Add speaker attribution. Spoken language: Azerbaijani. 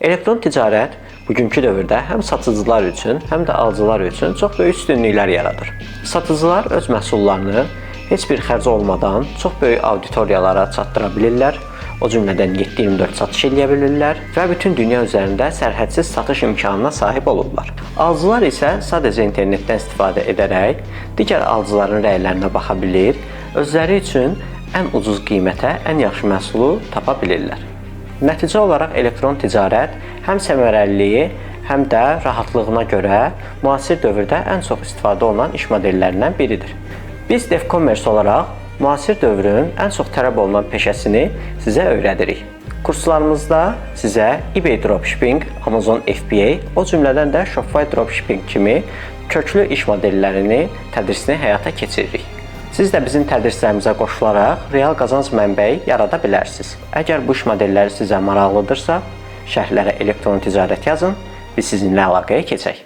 Speaker 1: Elektron ticarət bugünkü dövrdə həm satıcılar üçün, həm də alıcılar üçün çox böyük üstünlüklər yaradır. Satıcılar öz məhsullarını heç bir xərc olmadan çox böyük auditoriyalara çatdıra bilirlər, o cümlədən 7/24 satış edə bilirlər və bütün dünya üzərində sərhədsiz satış imkanına sahib olurlar. Alıcılar isə sadəcə internetdən istifadə edərək digər alıcıların rəylərinə baxa bilir, özləri üçün ən ucuz qiymətə ən yaxşı məhsulu tapa bilirlər. Nəticə olaraq elektron ticarət həm səmərəliliyi, həm də rahatlığına görə müasir dövrdə ən çox istifadə olunan iş modellərindən biridir. Biz DevCommerce olaraq müasir dövrün ən çox tələb olunan peşəsini sizə öyrədirik. Kurslarımızda sizə eBay Dropshipping, Amazon FBA, o cümlədən də Shopify Dropshipping kimi köklü iş modellərini tədrisini həyata keçiririk. Siz də bizim tədrislərimizə qoşularaq real qazanc mənbəyi yarada bilərsiniz. Əgər bu iş modelləri sizə maraqlıdırsa, şərhlərə elektron ticarət yazın, biz sizinlə əlaqəyə keçək.